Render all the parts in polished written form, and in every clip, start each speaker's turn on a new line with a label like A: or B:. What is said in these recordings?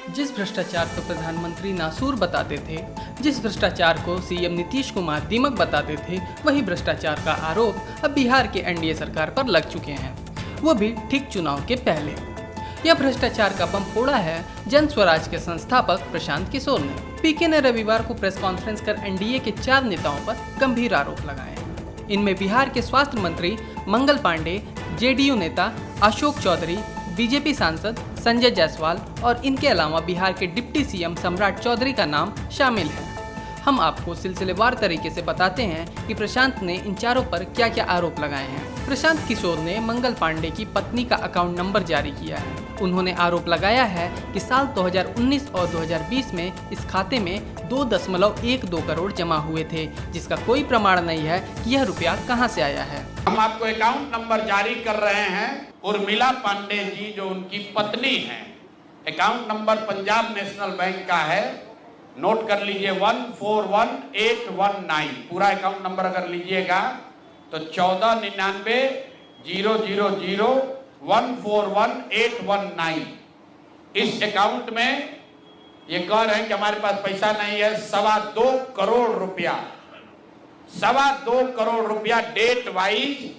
A: जिस भ्रष्टाचार को प्रधानमंत्री नासूर बताते थे, जिस भ्रष्टाचार को सीएम नीतीश कुमार दीमक बताते थे, वही भ्रष्टाचार का आरोप अब बिहार के एनडीए सरकार पर लग चुके हैं, वो भी ठीक चुनाव के पहले। यह भ्रष्टाचार का बम फोड़ा है जन स्वराज के संस्थापक प्रशांत किशोर ने। पीके ने रविवार को प्रेस कॉन्फ्रेंस कर एनडीए के 4 नेताओं पर गंभीर आरोप लगाए। इनमें बिहार के स्वास्थ्य मंत्री मंगल पांडे, जेडीयू नेता अशोक चौधरी, बीजेपी सांसद संजय जायसवाल और इनके अलावा बिहार के डिप्टी सीएम सम्राट चौधरी का नाम शामिल है। हम आपको सिलसिलेवार तरीके से बताते हैं कि प्रशांत ने इन चारों पर क्या क्या आरोप लगाए हैं। प्रशांत किशोर ने मंगल पांडे की पत्नी का अकाउंट नंबर जारी किया है। उन्होंने आरोप लगाया है कि साल 2019 और 2020 में इस खाते में 2.12 करोड़ जमा हुए थे, जिसका कोई प्रमाण नहीं है कि यह रुपया कहां से आया है।
B: हम आपको अकाउंट नंबर जारी कर रहे हैं। उर्मिला पांडे जी जो उनकी पत्नी है, account number Punjab national bank का है, नोट कर लीजिए 141819। पूरा अकाउंट नंबर अगर लीजिएगा तो 14990001411819। इस अकाउंट में ये कह रहे हैं कि हमारे पास पैसा नहीं है। 2.25 करोड़ रुपया, 2.25 करोड़ रुपया डेट वाइज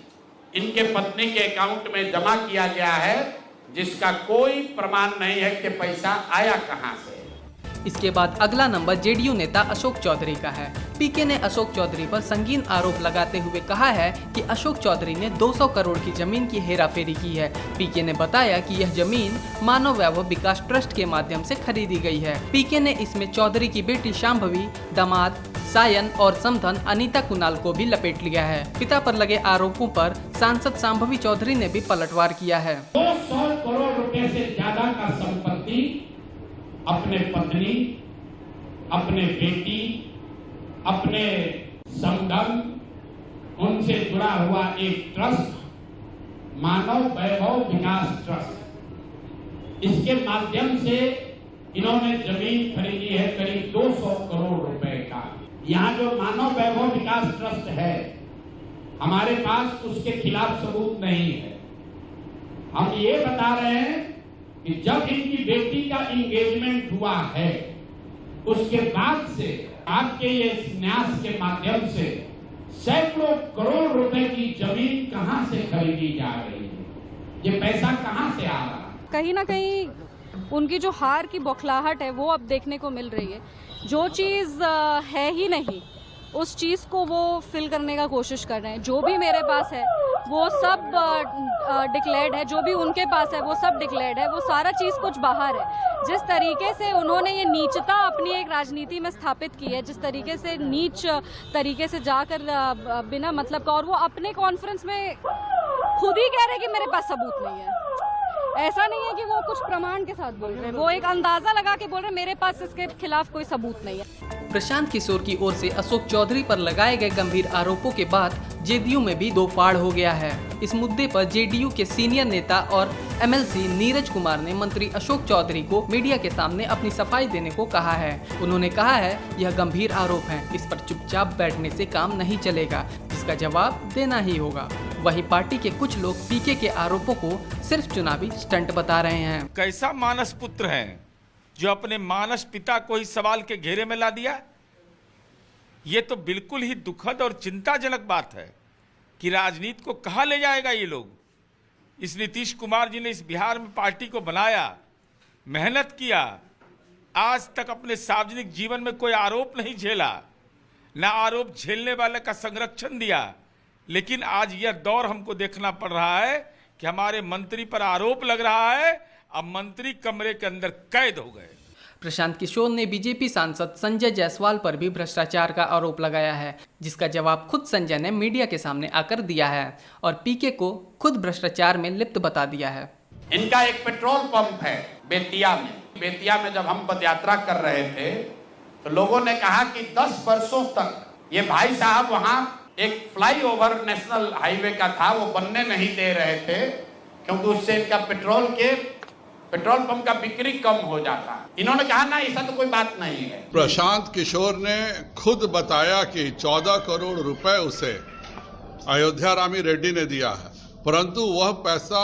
B: इनके पत्नी के अकाउंट में जमा किया गया है, जिसका कोई प्रमाण नहीं है कि पैसा आया कहां से।
A: इसके बाद अगला नंबर जेडीयू नेता अशोक चौधरी का है। पीके ने अशोक चौधरी पर संगीन आरोप लगाते हुए कहा है कि अशोक चौधरी ने 200 करोड़ की जमीन की हेराफेरी की है। पीके ने बताया कि यह जमीन मानव वैभव विकास ट्रस्ट के माध्यम से खरीदी गई है। पीके ने इसमें चौधरी की बेटी शांभवी, दामाद सायन और समधन अनीता कुणाल को भी लपेट लिया है। पिता पर लगे आरोपों पर सांसद शांभवी चौधरी ने भी पलटवार किया है।
B: 200 करोड़ रुपए से ज्यादा का संपत्ति अपने पत्नी, अपने बेटी, अपने समधन, उनसे जुड़ा हुआ एक ट्रस्ट, मानव वैभव विकास ट्रस्ट, इसके माध्यम से इन्होंने जमीन खरीदी है करीब 200 करोड़ रुपए का। यहाँ जो मानव वैभव विकास ट्रस्ट है, हमारे पास उसके खिलाफ सबूत नहीं है। हम ये बता रहे हैं कि जब इनकी बेटी का एंगेजमेंट हुआ है, उसके बाद से आपके ये न्यास के माध्यम से सैकड़ों करोड़ रुपए की जमीन कहां से खरीदी जा रही है, ये पैसा कहां से आ रहा है।
C: कहीं ना कहीं उनकी जो हार की बौखलाहट है वो अब देखने को मिल रही है। जो चीज़ है ही नहीं, उस चीज़ को वो फिल करने का कोशिश कर रहे हैं। जो भी मेरे पास है वो सब डिक्लेयर्ड है, जो भी उनके पास है वो सब डिक्लेयर्ड है, वो सारा चीज़ कुछ बाहर है। जिस तरीके से उन्होंने ये नीचता अपनी एक राजनीति में स्थापित की है, जिस तरीके से नीच तरीके से जाकर बिना मतलब का, और वो अपने कॉन्फ्रेंस में खुद ही कह रहे हैं कि मेरे पास सबूत नहीं है। ऐसा नहीं है कि वो कुछ प्रमाण के साथ बोल रहे हैं, वो एक अंदाजा लगा के बोल रहे हैं मेरे पास इसके खिलाफ कोई सबूत नहीं है।
A: प्रशांत किशोर की ओर से अशोक चौधरी पर लगाए गए गंभीर आरोपों के बाद जेडीयू में भी दो फाड़ हो गया है। इस मुद्दे पर जेडीयू के सीनियर नेता और एमएलसी नीरज कुमार ने मंत्री अशोक चौधरी को मीडिया के सामने अपनी सफाई देने को कहा है। उन्होंने कहा है यह गंभीर आरोप है, इस पर चुपचाप बैठने से काम नहीं चलेगा, जिसका जवाब देना ही होगा। वहीं पार्टी के कुछ लोग पीके के आरोपों को सिर्फ चुनावी स्टंट बता रहे हैं।
D: कैसा मानस पुत्र है जो अपने मानस पिता को ही सवाल के घेरे में ला दिया। ये तो बिल्कुल ही दुखद और चिंताजनक बात है कि राजनीति को कहां ले जाएगा ये लोग। इस नीतीश कुमार जी ने इस बिहार में पार्टी को बनाया, मेहनत किया, आज तक अपने सार्वजनिक जीवन में कोई आरोप नहीं झेला, ना आरोप झेलने वाले का संरक्षण दिया। लेकिन आज यह दौर हमको देखना पड़ रहा है कि हमारे मंत्री पर आरोप लग रहा है, अब मंत्री कमरे के अंदर कैद हो गए।
A: प्रशांत किशोर ने बीजेपी सांसद संजय जायसवाल पर भी भ्रष्टाचार का आरोप लगाया है, जिसका जवाब खुद संजय ने मीडिया के सामने आकर दिया है और पीके को खुद भ्रष्टाचार में लिप्त बता दिया है।
B: इनका एक पेट्रोल पंप है बेतिया में। बेतिया में जब हम पदयात्रा कर रहे थे तो लोगों ने कहा कि 10 वर्षों तक ये भाई साहब वहां एक फ्लाईओवर नेशनल हाईवे का था, वो बनने नहीं दे रहे थे क्योंकि उससे इनका पेट्रोल पंप का बिक्री कम हो जाता। इन्होंने कहा ना, ऐसा तो कोई बात नहीं है।
E: प्रशांत किशोर ने खुद बताया कि 14 करोड़ रुपए उसे अयोध्या रामी रेड्डी ने दिया है, परंतु वह पैसा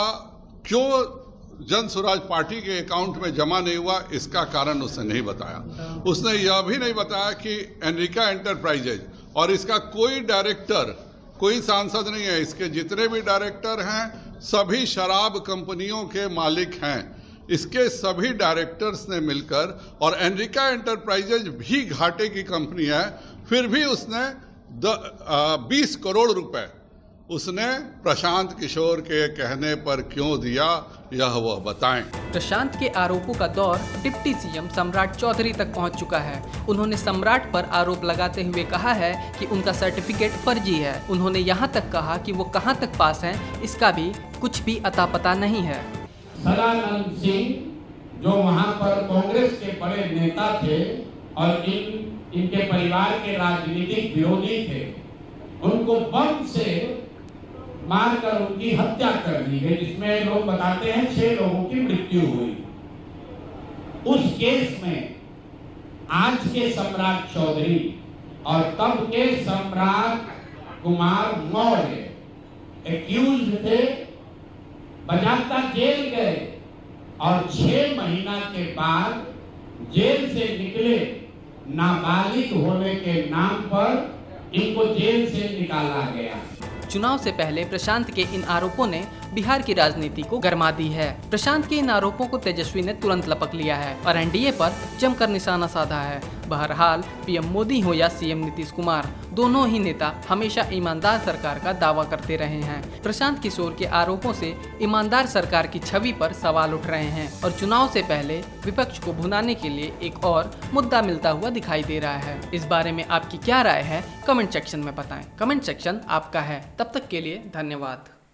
E: क्यों जन स्वराज पार्टी के अकाउंट में जमा नहीं हुआ, इसका कारण उसने नहीं बताया। उसने यह भी नहीं बताया कि एनरिका एंटरप्राइजेज और इसका कोई डायरेक्टर, कोई सांसद नहीं है, इसके जितने भी डायरेक्टर हैं सभी शराब कंपनियों के मालिक हैं। इसके सभी डायरेक्टर्स ने मिलकर, और एनरिका एंटरप्राइजेज भी घाटे की कंपनी है, फिर भी उसने 20 करोड़ रुपए उसने प्रशांत किशोर के कहने पर क्यों दिया, यह वह बताएं।
A: प्रशांत के आरोपों का दौर डिप्टी सीएम सम्राट चौधरी तक पहुंच चुका है। उन्होंने सम्राट पर आरोप लगाते हुए कहा है कि उनका सर्टिफिकेट फर्जी है। उन्होंने यहां तक कहा कि वो कहां तक पास हैं, इसका भी कुछ भी अता पता नहीं है।
B: सदानंद सिंह जो वहां पर कांग्रेस के बड़े नेता थे और इनके परिवार के राजनीतिक विरोधी थे, उनको बम से मारकर उनकी हत्या कर दी गई, जिसमें लोग बताते हैं 6 लोगों की मृत्यु हुई। उस केस में आज के सम्राट चौधरी और तब के सम्राट कुमार मौर्य एक्यूज थे, बजाता जेल गए और 6 महीना के बाद जेल से निकले। नाबालिग होने के नाम पर इनको जेल से निकाला गया।
A: चुनाव से पहले प्रशांत के इन आरोपों ने बिहार की राजनीति को गरमा दी है। प्रशांत के इन आरोपों को तेजस्वी ने तुरंत लपक लिया है और एनडीए पर जमकर निशाना साधा है। बहरहाल पीएम मोदी हो या सीएम नीतीश कुमार, दोनों ही नेता हमेशा ईमानदार सरकार का दावा करते रहे हैं। प्रशांत किशोर के आरोपों से ईमानदार सरकार की छवि पर सवाल उठ रहे हैं और चुनाव से पहले विपक्ष को भुनाने के लिए एक और मुद्दा मिलता हुआ दिखाई दे रहा है। इस बारे में आपकी क्या राय है, कमेंट सेक्शन में बताएं। कमेंट सेक्शन आपका है। तब तक के लिए धन्यवाद।